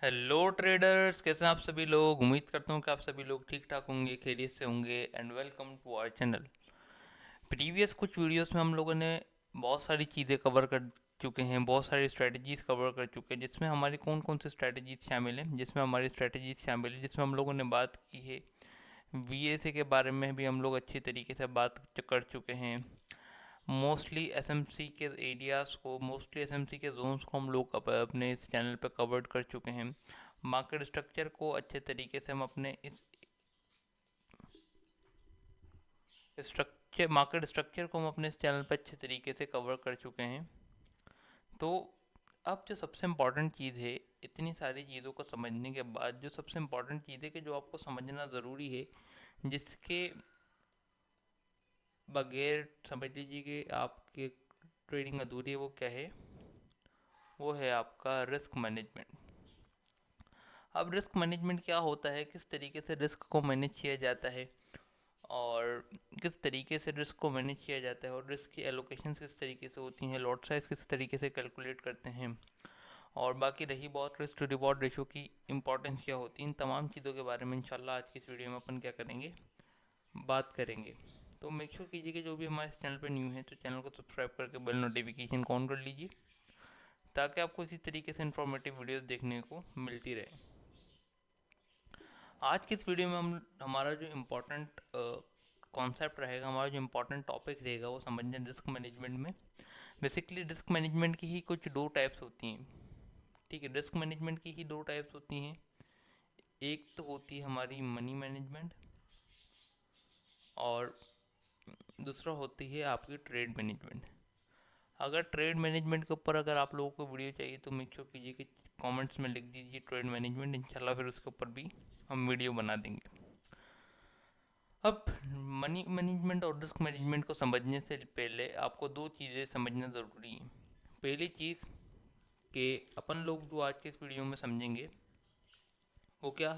Hello traders, कैसे हैं आप सभी लोग। उम्मीद करता हूँ कि आप सभी लोग ठीक ठाक होंगे, खैरियत से होंगे। And welcome to our channel. Previous कुछ वीडियोस में हम लोगों ने बहुत सारी चीज़ें कवर कर चुके हैं, बहुत सारी स्ट्रेटजीज कवर कर चुके हैं, जिसमें हमारी कौन कौन सी स्ट्रेटजीज शामिल हैं, जिसमें हम लोगों ने बात की है। वीएसए के बारे में भी हम लोग अच्छी तरीके से बात कर चुके हैं। मोस्टली एसएमसी के जोन्स को हम लोग अपने इस चैनल पर कवर्ड कर चुके हैं। मार्केट स्ट्रक्चर को अच्छे तरीके से हम अपने इस मार्केट स्ट्रक्चर को हम अपने इस चैनल पर अच्छे तरीके से कवर कर चुके हैं। तो अब जो सबसे इम्पॉर्टेंट चीज़ है, इतनी सारी चीज़ों को समझने के बाद जो सबसे इम्पॉर्टेंट चीज़ है कि जो आपको समझना ज़रूरी है, जिसके बगैर समझ लीजिए कि आपकी ट्रेडिंग अधूरी है, वो क्या है? वो है आपका रिस्क मैनेजमेंट। अब रिस्क मैनेजमेंट क्या होता है, किस तरीके से रिस्क को मैनेज किया जाता है, और किस तरीके से रिस्क को मैनेज किया जाता है, और रिस्क की एलोकेशंस किस तरीके से होती हैं, लॉट साइज किस तरीके से कैलकुलेट करते हैं, और बाकी रही बहुत रिस्क टू रिवॉर्ड रेशो की इंपॉर्टेंस क्या होती है। इन तमाम चीज़ों के बारे में इंशाल्लाह आज की इस वीडियो में अपन क्या करेंगे, बात करेंगे। तो मेक श्योर कीजिए कि जो भी हमारे चैनल पर न्यू है तो चैनल को सब्सक्राइब करके बेल नोटिफिकेशन को ऑन कर लीजिए, ताकि आपको इसी तरीके से इन्फॉर्मेटिव वीडियोस देखने को मिलती रहे। आज की इस वीडियो में हम हमारा जो इम्पोर्टेंट कॉन्सेप्ट रहेगा, हमारा जो इम्पोर्टेंट टॉपिक रहेगा, वो समझने रिस्क मैनेजमेंट में। बेसिकली रिस्क मैनेजमेंट की ही कुछ दो टाइप्स होती हैं। ठीक है, रिस्क मैनेजमेंट की ही दो टाइप्स होती हैं। एक तो होती है हमारी मनी मैनेजमेंट, और दूसरा होती है आपकी ट्रेड मैनेजमेंट। अगर ट्रेड मैनेजमेंट के ऊपर अगर आप लोगों को वीडियो चाहिए तो मेक श्योर कीजिए कि कमेंट्स में लिख दीजिए ट्रेड मैनेजमेंट, इंशाल्लाह फिर उसके ऊपर भी हम वीडियो बना देंगे। अब मनी मैनेजमेंट और रिस्क मैनेजमेंट को समझने से पहले आपको दो चीज़ें समझना ज़रूरी है। पहली चीज़ कि अपन लोग जो आज के इस वीडियो में समझेंगे वो क्या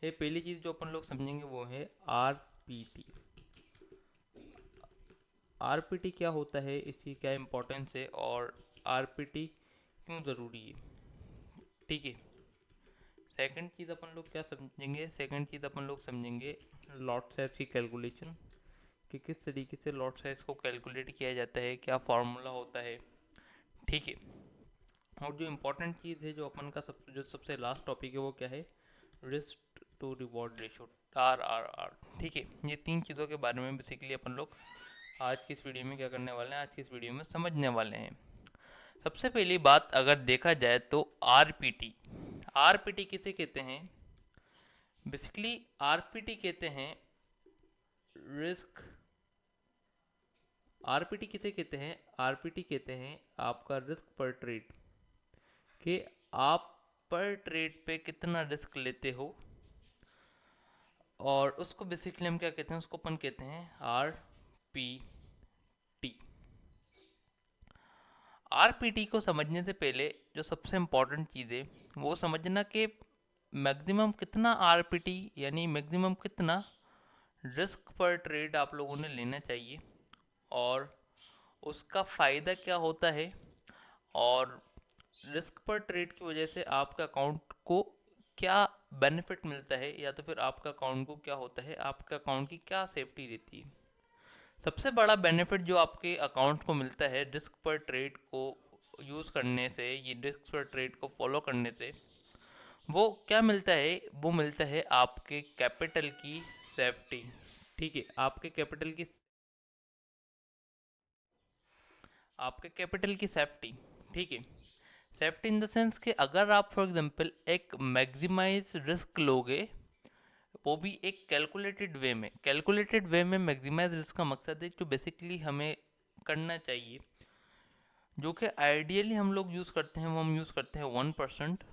है, पहली चीज़ जो अपन लोग समझेंगे वो है आरपीटी। आरपीटी क्या होता है, इसकी क्या इम्पोर्टेंस है, और आरपीटी क्यों ज़रूरी है। ठीक है। सेकंड चीज़ अपन लोग समझेंगे लॉट साइज की कैलकुलेशन, कि किस तरीके से लॉट साइज को कैलकुलेट किया जाता है, क्या फार्मूला होता है। ठीक है। और जो इम्पोर्टेंट चीज़ है, जो अपन का जो सबसे लास्ट टॉपिक है, वो क्या है? Risk to reward ratio, RRR। ठीक है, ये तीन चीज़ों के बारे में बेसिकली अपन लोग आज की इस वीडियो में क्या करने वाले हैं, आज की इस वीडियो में समझने वाले हैं। सबसे पहली बात अगर देखा जाए तो आरपीटी। आरपीटी किसे कहते हैं? बेसिकली आरपीटी कहते हैं रिस्क आरपीटी किसे कहते हैं? आरपीटी कहते हैं आपका रिस्क पर ट्रेड, कि आप पर ट्रेड पे कितना रिस्क लेते हो, और उसको बेसिकली हम क्या कहते हैं, उसको अपन कहते हैं आरपीटी। आरपीटी को समझने से पहले जो सबसे इम्पोर्टेंट चीज़ है वो समझना कि मैक्सिमम कितना आरपीटी यानी मैक्सिमम कितना रिस्क पर ट्रेड आप लोगों ने लेना चाहिए, और उसका फ़ायदा क्या होता है, और रिस्क पर ट्रेड की वजह से आपका अकाउंट को क्या बेनिफिट मिलता है, या तो फिर आपका अकाउंट को क्या होता है, आपका अकाउंट की क्या सेफ्टी रहती है। सबसे बड़ा बेनिफिट जो आपके अकाउंट को मिलता है रिस्क पर ट्रेड को यूज़ करने से, ये रिस्क पर ट्रेड को फॉलो करने से, वो क्या मिलता है? वो मिलता है आपके कैपिटल की सेफ्टी। ठीक है, आपके कैपिटल की सेफ्टी। ठीक है, सेफ्टी इन द सेंस कि अगर आप फॉर एग्जांपल एक मैक्सिमाइज रिस्क लोगे, वो भी एक कैलकुलेटेड वे में मैक्सिमाइज रिस्क का मकसद है, जो बेसिकली हमें करना चाहिए, जो कि आइडियली हम लोग यूज़ करते हैं, वो हम यूज़ करते हैं 1%।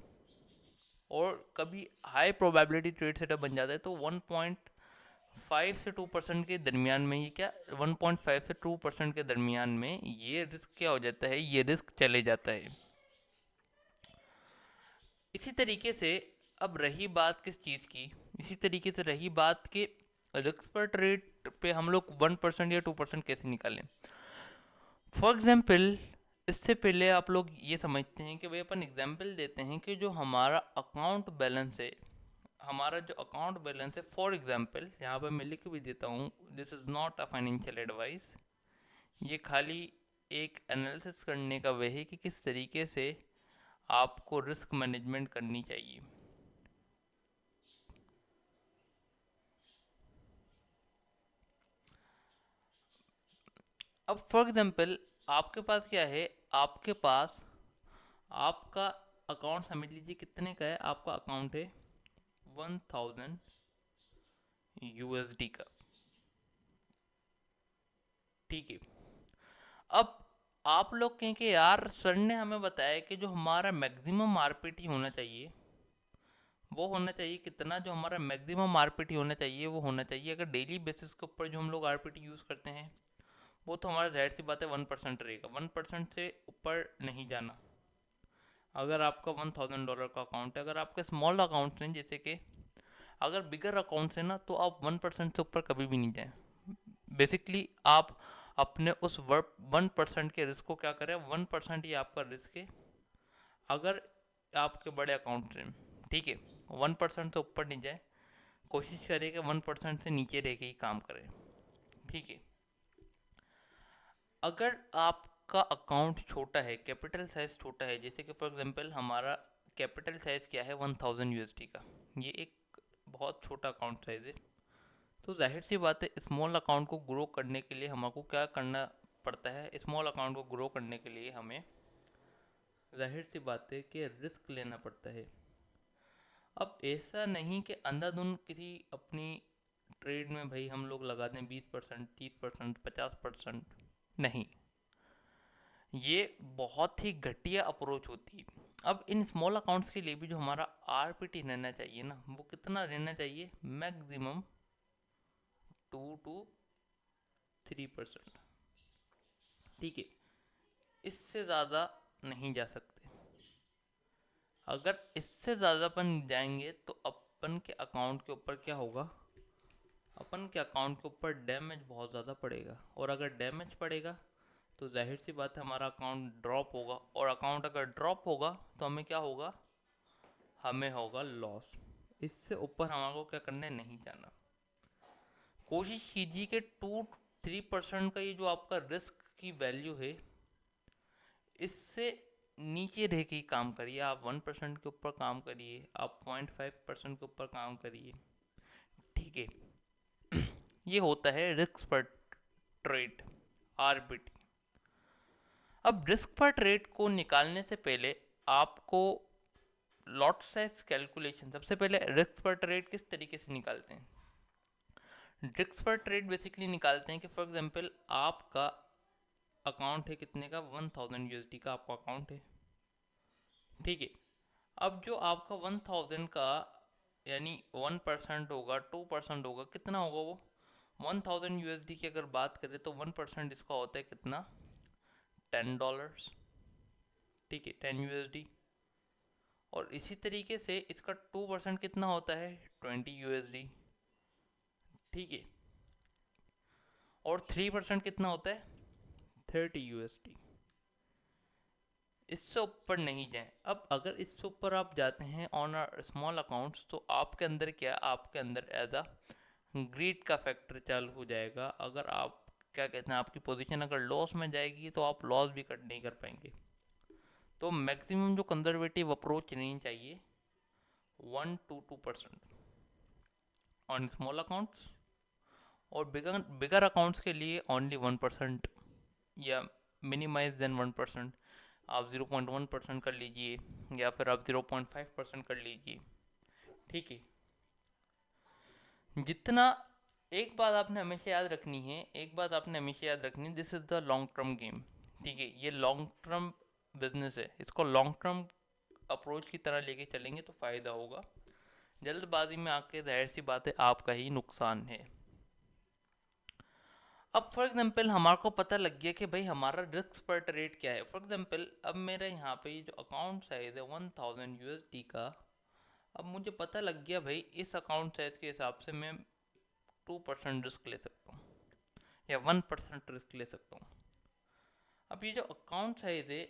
और कभी हाई प्रोबेबिलिटी ट्रेड सेटअप बन जाता है तो 1.5 से 2% के दरमियान में, ये क्या 1.5 से 2% के दरमियान में ये रिस्क क्या हो जाता है, ये रिस्क चले जाता है। इसी तरीके से अब रही बात किस चीज़ की, इसी तरीके से रही बात कि रिस्क पर ट्रेड पे हम लोग 1% या 2% कैसे निकालें। फॉर एग्जाम्पल इससे पहले आप लोग ये समझते हैं कि भाई अपन एग्जाम्पल देते हैं कि जो हमारा अकाउंट बैलेंस है, हमारा जो अकाउंट बैलेंस है, फॉर एग्जाम्पल यहाँ पर मैं लिख भी देता हूँ, this is not a financial advice, ये खाली एक एनालिसिस करने का वे है कि किस तरीके से आपको रिस्क मैनेजमेंट करनी चाहिए। अब फॉर एग्जाम्पल आपके पास क्या है, आपके पास आपका अकाउंट समझ लीजिए कितने का है, आपका अकाउंट है 1000 USD का, ठीक है। अब आप लोग कहें कि यार सर ने हमें बताया कि जो हमारा मैक्सिमम आरपीटी होना चाहिए वो होना चाहिए कितना, जो हमारा मैक्सिमम आरपीटी होना चाहिए वो होना चाहिए, अगर डेली बेसिस के ऊपर जो हम लोग आरपीटी यूज़ करते हैं वो तो हमारा जाहिर सी बात है 1% रहेगा, 1% से ऊपर नहीं जाना। अगर आपका $1000 का अकाउंट है, अगर आपके स्मॉल अकाउंट्स हैं जैसे कि, अगर बिगर अकाउंट्स हैं ना तो आप 1% से ऊपर कभी भी नहीं जाएं। बेसिकली आप अपने उस 1% के रिस्क को क्या करें, 1% ही आपका रिस्क है अगर आपके बड़े अकाउंट हैं, ठीक है। 1% से ऊपर नहीं जाए, कोशिश करें कि 1% से नीचे रह के ही काम करें, ठीक है। अगर आपका अकाउंट छोटा है, कैपिटल साइज छोटा है, जैसे कि फॉर एग्जांपल हमारा कैपिटल साइज क्या है 1000 USD का, ये एक बहुत छोटा अकाउंट साइज है, तो जाहिर सी बात है स्मॉल अकाउंट को ग्रो करने के लिए हमको क्या करना पड़ता है, स्मॉल अकाउंट को ग्रो करने के लिए हमें जाहिर सी बात है कि रिस्क लेना पड़ता है। अब ऐसा नहीं कि अंधाधुंध किसी अपनी ट्रेड में भाई हम लोग लगा दें 20%, 30%, 50%, नहीं, ये बहुत ही घटिया अप्रोच होती है। अब इन स्मॉल अकाउंट्स के लिए भी जो हमारा आरपीटी रहना चाहिए ना, वो कितना रहना चाहिए, मैक्सिमम 2 to 3%, ठीक है, इससे ज़्यादा नहीं जा सकते। अगर इससे ज़्यादा अपन जाएंगे तो अपन के अकाउंट के ऊपर क्या होगा, अपन के अकाउंट के ऊपर डैमेज बहुत ज़्यादा पड़ेगा, और अगर डैमेज पड़ेगा तो जाहिर सी बात है हमारा अकाउंट ड्रॉप होगा, और अकाउंट अगर ड्रॉप होगा तो हमें क्या होगा, हमें होगा लॉस। इससे ऊपर हमारे क्या करने नहीं जाना। कोशिश कीजिए कि 2-3% का ये जो आपका रिस्क की वैल्यू है, इससे नीचे रह के ही काम करिए। आप 1% के ऊपर काम करिए, आप 0.5% के ऊपर काम करिए, ठीक है। ये होता है रिस्क पर ट्रेड, आरबीटी। अब रिस्क पर ट्रेड को निकालने से पहले आपको लॉट साइज कैलकुलेशन, सबसे पहले रिस्क पर ट्रेड किस तरीके से निकालते हैं, रिस्क पर ट्रेड बेसिकली निकालते हैं कि फॉर एग्जांपल आपका अकाउंट है कितने का, 1000 USD का आपका अकाउंट है, ठीक है। अब जो आपका 1000 का यानी 1% होगा, 2% होगा, कितना होगा वो 1000 USD की अगर बात करें तो 1% इसका होता है कितना, $10, ठीक है, 10 USD। और इसी तरीके से इसका 2% कितना होता है, 20 USD, ठीक है। और 3% कितना होता है, 30 USD। इससे ऊपर नहीं जाएं। अब अगर इससे ऊपर आप जाते हैं ऑन स्मॉल अकाउंट्स तो आपके अंदर क्या, आपके अंदर एज अ ग्रीड का फैक्टर चालू हो जाएगा। अगर आप क्या कहते हैं, आपकी पोजीशन अगर लॉस में जाएगी तो आप लॉस भी कट नहीं कर पाएंगे। तो मैक्सिमम जो कंजर्वेटिव अप्रोच रहनी चाहिए 1 to 2% ऑन स्मॉल अकाउंट्स, और बिगर बिगर अकाउंट्स के लिए ओनली 1% या मिनिमाइज देन 1%। आप 0.1% कर लीजिए या फिर आप 0.5% कर लीजिए, ठीक है। जितना, एक बात आपने हमेशा याद रखनी है, एक बात आपने हमेशा याद रखनी है, this is the long term game, ठीक है। ये लॉन्ग टर्म बिजनेस है, इसको लॉन्ग टर्म अप्रोच की तरह लेके चलेंगे तो फ़ायदा होगा। जल्दबाजी में आके जाहिर सी बात है आपका ही नुकसान है। अब फॉर एग्जांपल हमारे को पता लग गया कि भाई हमारा रिस्क पर ट्रेड क्या है। फॉर एग्जांपल अब मेरे यहाँ पे जो अकाउंट साइज है 1000 USD का, अब मुझे पता लग गया भाई इस अकाउंट साइज के हिसाब से मैं 2% रिस्क ले सकता हूँ या 1% रिस्क ले सकता हूँ। अब ये जो अकाउंट साइज है,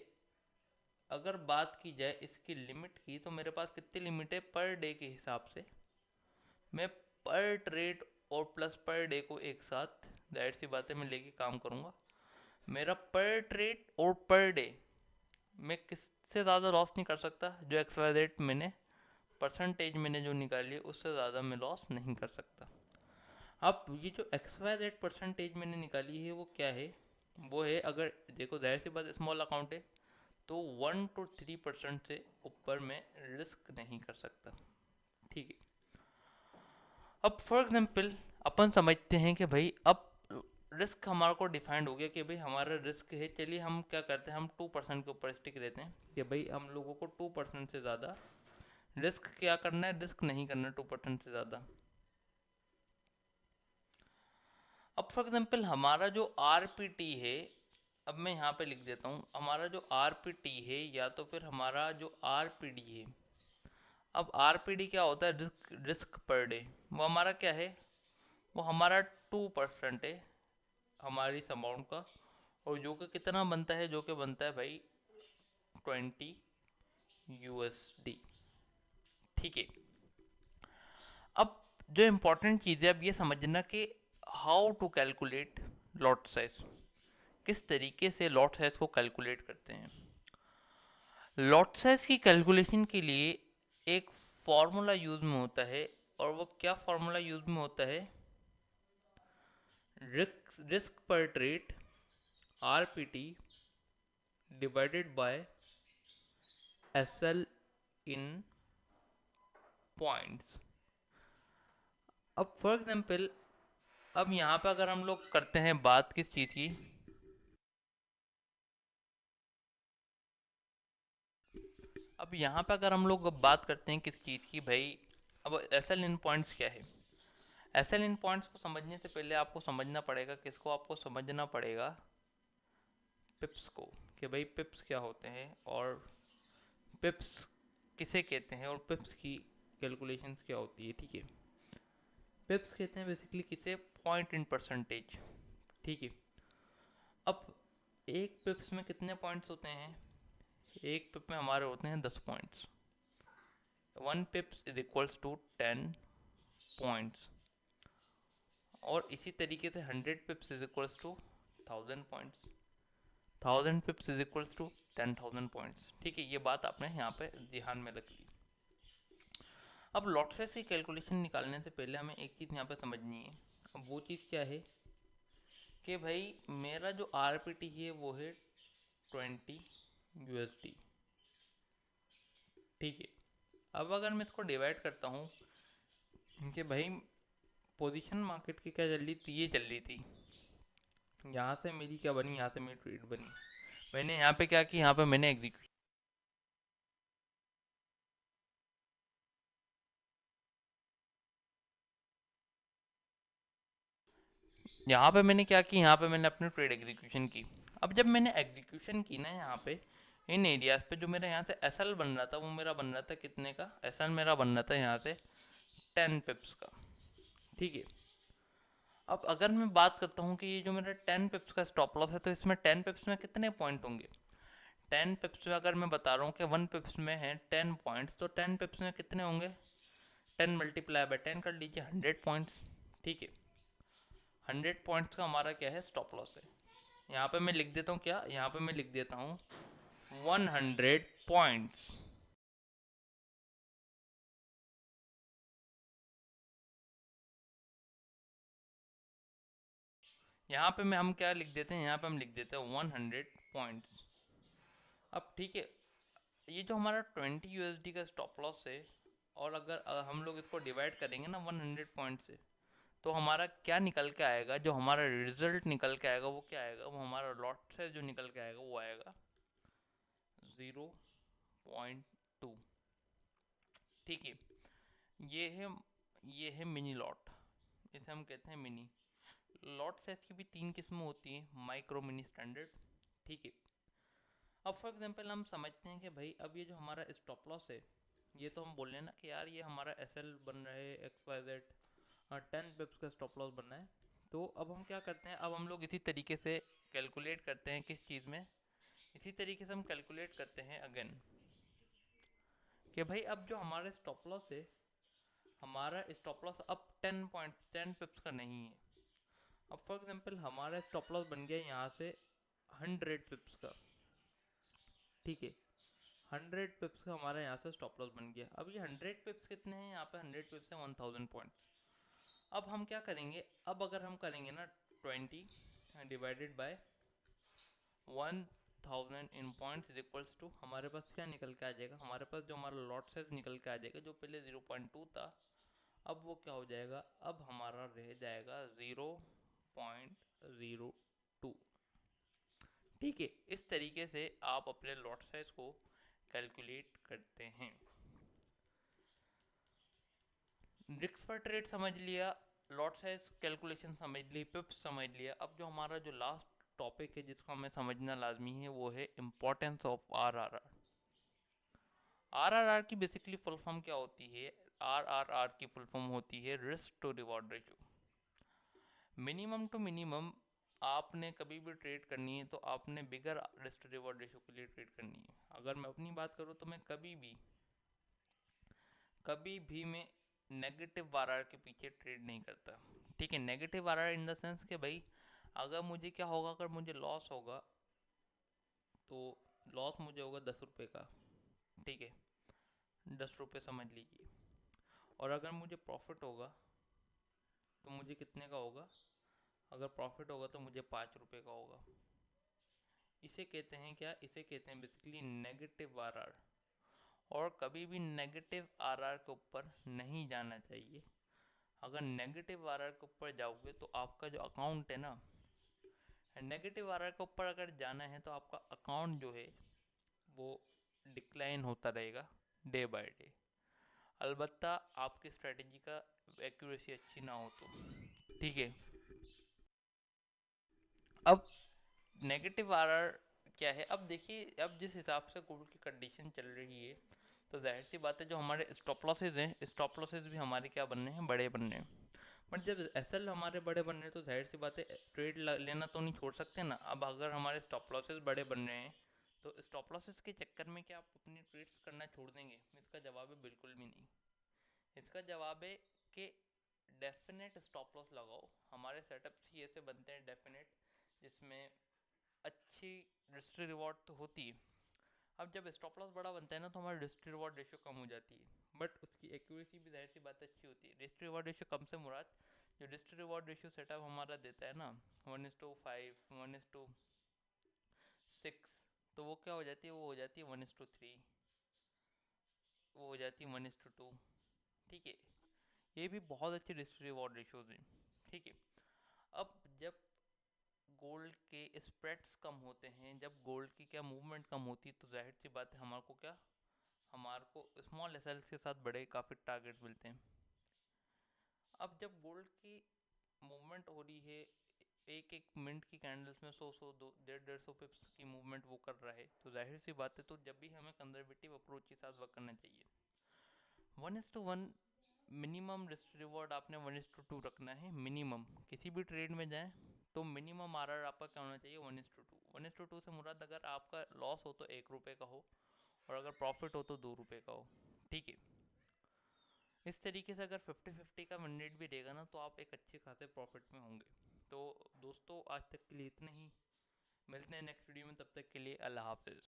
अगर बात की जाए इसकी लिमिट की, तो मेरे पास कितनी लिमिट है पर डे के हिसाब से, मैं पर ट्रेड और प्लस पर डे को एक साथ जाहिर सी बातें मैं लेके काम करूँगा। मेरा पर ट्रेड और पर डे मैं किससे ज़्यादा लॉस नहीं कर सकता, जो एक्सवाइजेड मैंने परसेंटेज मैंने जो निकाली है उससे ज़्यादा मैं लॉस नहीं कर सकता। अब ये जो एक्सवाइजेड परसेंटेज मैंने निकाली है वो क्या है, वो है, अगर देखो जाहिर सी बात स्मॉल अकाउंट है तो 1 to 3% से ऊपर मैं रिस्क नहीं कर सकता। ठीक है। अब फॉर एग्जाम्पल अपन समझते हैं कि भाई अब रिस्क हमारा को डिफाइंड हो गया कि भाई हमारा रिस्क है, चलिए हम क्या करते हैं, हम 2% के ऊपर स्टिक रहते हैं कि भाई हम लोगों को 2% से ज़्यादा रिस्क क्या करना है, रिस्क नहीं करना 2% से ज़्यादा। अब फॉर एग्जाम्पल हमारा जो आरपीटी है, अब मैं यहाँ पे लिख देता हूँ हमारा जो आरपीटी है या तो फिर हमारा जो आरपीडी है। अब आरपीडी क्या होता है, रिस्क रिस्क पर डे, वो हमारा क्या है, वो हमारा 2% है हमारी इस अमाउंट का, और जो कि कितना बनता है, जो कि बनता है भाई 20 USD। ठीक है। अब जो इम्पोर्टेंट चीज़ है, अब ये समझना कि how to calculate lot size, किस तरीके से लॉट साइज को कैलकुलेट करते हैं। लॉट साइज की कैलकुलेशन के लिए एक फॉर्मूला यूज में होता है, और वो क्या फॉर्मूला यूज में होता है, risk per trade RPT divided by SL in points. अब फॉर एग्जांपल अब यहाँ पे अगर हम लोग करते हैं बात किस चीज़ की, अब यहाँ पे अगर हम लोग बात करते हैं किस चीज़ की भाई, अब एसएल इन पॉइंट्स क्या है। एसएल इन पॉइंट्स को समझने से पहले आपको समझना पड़ेगा, किसको आपको समझना पड़ेगा, पिप्स को, कि भाई पिप्स क्या होते हैं और पिप्स किसे कहते हैं और पिप्स की कैलकुलेशंस क्या होती है। ठीक है। पिप्स कहते हैं बेसिकली किसे, पॉइंट इन परसेंटेज। ठीक है। अब एक पिप्स में कितने पॉइंट्स होते हैं, एक पिप में हमारे होते हैं 10 points. 1 pips is equals to 10 points, और इसी तरीके से 100 pips is equals to 1000 points, 1000 pips is equals to 10,000 points. ठीक है, ये बात आपने यहाँ पे ध्यान में रख ली। अब लॉट साइज की कैलकुलेशन निकालने से पहले हमें एक चीज़ यहाँ पे समझनी है। अब वो चीज़ क्या है कि भाई मेरा जो आरपीटी है वो है 20 USD। ठीक है। अब अगर मैं इसको डिवाइड करता हूँ कि भाई पोजीशन मार्केट की क्या चल रही थी, ये चल रही थी, यहाँ से मेरी क्या बनी, यहाँ से मेरी ट्रेड बनी, मैंने यहाँ पे क्या की, यहाँ पे मैंने एग्जीक्यूट, यहाँ पे मैंने क्या की, यहाँ पे मैंने अपनी ट्रेड एग्जीक्यूशन की। अब जब मैंने एग्जीक्यूशन की ना यहाँ पे इन एरियाज पे, जो मेरा यहाँ से एसएल बन रहा था वो मेरा बन रहा था कितने का, एसएल मेरा बन रहा था यहाँ से 10 पिप्स का। ठीक है। अब अगर मैं बात करता हूँ कि ये जो मेरा 10 पिप्स का स्टॉप लॉस है, तो इसमें 10 पिप्स में कितने पॉइंट होंगे, 10 पिप्स में अगर मैं बता रहा हूँ कि 1 पिप्स में है 10 पॉइंट्स, तो 10 पिप्स में कितने होंगे, 10 × 10 कर लीजिए, 100 पॉइंट्स। ठीक है। 100 पॉइंट्स का हमारा क्या है, स्टॉप लॉस है। यहाँ पे मैं लिख देता हूँ क्या, यहाँ पे मैं लिख देता हूँ 100 पॉइंट्स। यहाँ पे मैं हम क्या लिख देते हैं, यहाँ पे हम लिख देते हैं 100 पॉइंट्स। अब ठीक है, ये जो हमारा 20 USD का स्टॉप लॉस है, और अगर हम लोग इसको डिवाइड करेंगे ना 100 पॉइंट से, तो हमारा क्या निकल के आएगा, जो हमारा रिजल्ट निकल के आएगा वो क्या आएगा, वो हमारा लॉट से जो निकल के आएगा वो आएगा 0.2। ठीक है। ये है ये है मिनी लॉट, इसे हम कहते हैं मिनी लॉट। साइज की भी 3 किस्में होती हैं, माइक्रो, मिनी, स्टैंडर्ड। ठीक है। अब फॉर एग्जांपल हम समझते हैं कि भाई अब ये जो हमारा स्टॉप लॉस है, ये तो हम बोल रहे हैं ना कि यार ये हमारा एस एल बन रहा है XYZ, 10 पिप्स का स्टॉप लॉस बन रहा है, तो अब हम क्या करते हैं, अब हम लोग इसी तरीके से कैलकुलेट करते हैं, किस चीज़ में, इसी तरीके से हम कैलकुलेट करते हैं अगेन कि भाई अब जो हमारा स्टॉप लॉस है, हमारा स्टॉप लॉस अब 10 पिप्स का नहीं है। अब फॉर एग्जांपल हमारा स्टॉप लॉस बन गया यहाँ से 100 पिप्स का, ठीक है, 100 पिप्स का हमारा यहाँ से स्टॉप लॉस बन गया। अब ये 100 पिप्स कितने हैं, यहाँ पे 100 पिप्स है 1000 पॉइंट्स। अब हम क्या करेंगे, अब अगर हम करेंगे ना 20 divided by 1000 in points is equals to, हमारे पास क्या निकल के आ जाएगा, हमारे पास जो हमारा लॉट साइज निकल के आ जाएगा, जो पहले 0.2 था, अब वो क्या हो जाएगा, अब हमारा रह जाएगा 0.02। ठीक है, इस तरीके से आप अपने लॉट साइज को कैलकुलेट करते हैं। रिस्क पर ट्रेड समझ लिया, लॉट साइज कैलकुलेशन समझ ली, पिप्स समझ लिया। अब जो हमारा जो लास्ट टॉपिक है जिसको हमें समझना लाजमी है, वो है इम्पोर्टेंस ऑफ आरआरआर। आरआरआर की बेसिकली फुल फॉर्म क्या होती है, आरआरआर की फुल फॉर्म होती है risk to reward ratio. Minimum to minimum आपने कभी भी ट्रेड करनी है तो आपने bigger risk to reward ratio के लिए ट्रेड करनी है। अगर मैं अपनी बात करूँ तो मैं कभी भी मैं नेगेटिव आरआर के पीछे ट्रेड नहीं करता। ठीक है, negative RR in the sense कि भाई अगर मुझे क्या होगा, अगर मुझे लॉस होगा तो लॉस मुझे होगा 10 रुपये का, ठीक है, 10 रुपये समझ लीजिए। और अगर मुझे प्रॉफिट होगा तो मुझे कितने का होगा, अगर प्रॉफिट होगा तो मुझे 5 रुपये का होगा। इसे कहते हैं क्या, इसे कहते हैं बेसिकली नेगेटिव आरआर। और कभी भी नेगेटिव आरआर के ऊपर नहीं जाना चाहिए। अगर नेगेटिव आरआर के ऊपर जाओगे तो आपका जो अकाउंट है ना, नेगेटिव आरआर के ऊपर अगर जाना है तो आपका अकाउंट जो है वो डिक्लाइन होता रहेगा डे बाय डे। अलबत्ता आपकी स्ट्रेटजी का एक्यूरेसी अच्छी ना हो तो, ठीक है। अब नेगेटिव आरआर क्या है, अब देखिए, अब जिस हिसाब से गोल्ड की कंडीशन चल रही है तो जाहिर सी बात है जो हमारे स्टॉप लॉसेज हैं, स्टॉप लॉसेज भी हमारे क्या बनने हैं, बड़े बनने हैं। बट जब एसएल हमारे बड़े बन रहे हैं तो जाहिर सी बात है ट्रेड लेना तो नहीं छोड़ सकते ना। अब अगर हमारे स्टॉप लॉसेज बड़े बन रहे हैं तो स्टॉप लॉसेज के चक्कर में क्या आप अपनी ट्रेड्स करना छोड़ देंगे? इसका जवाब है बिल्कुल भी नहीं। इसका जवाब है कि डेफिनेट स्टॉप लॉस लगाओ। हमारे सेटअप्स ही ऐसे बनते हैं डेफिनेट, जिसमें अच्छी रिस्क रिवॉर्ड तो होती है। अब जब स्टॉप लॉस बड़ा बनता है ना तो हमारी रिस्क रिवॉर्ड रेशियो कम हो जाती है, बट उसकी एक्यूरेसी भी जाहिर सी बात अच्छी होती है। रिस्क रिवॉर्ड रेशियो कम से मुराद जो रिस्क रिवॉर्ड रेशियो सेटअप हमारा देता है ना, 1:5, 1:6, तो वो क्या हो जाती है, वो हो जाती है 1:3, वो हो जाती है 1:2। ठीक है, ये भी बहुत अच्छे रिस्क रिवॉर्ड रेशियोज हैं। ठीक है, अब जब गोल्ड के स्प्रेड्स कम होते हैं, जब गोल्ड की क्या मूवमेंट कम होती है तो जाहिर सी बात है हमारे को क्या, हमारे को स्मॉल एस के साथ बड़े काफ़ी टारगेट मिलते हैं। अब जब गोल्ड की मूवमेंट हो रही है, एक एक मिनट की कैंडल्स में 100 दो 150 पिप्स की मूवमेंट वो कर रहा है, तो जाहिर सी बात है तो जब भी हमें कंजर्वेटिव अप्रोच के साथ वर्क करना चाहिए। 1:1 मिनिमम रिस्क रिवॉर्ड आपने 1:2 रखना है मिनिमम। किसी भी ट्रेड में जाएं तो मिनिमम आरआर आपका क्या होना चाहिए, 1:2। 1:2 से मुराद अगर आपका लॉस हो तो 1 रुपये का हो, और अगर प्रॉफिट हो तो 2 रुपये का हो। ठीक है, इस तरीके से अगर 50-50 का मैंडेट भी रहेगा ना तो आप एक अच्छे खासे प्रॉफिट में होंगे। तो दोस्तों आज तक के लिए इतना ही, मिलते हैं नेक्स्ट वीडियो में, तब तक के लिए अल्लाह हाफिज़।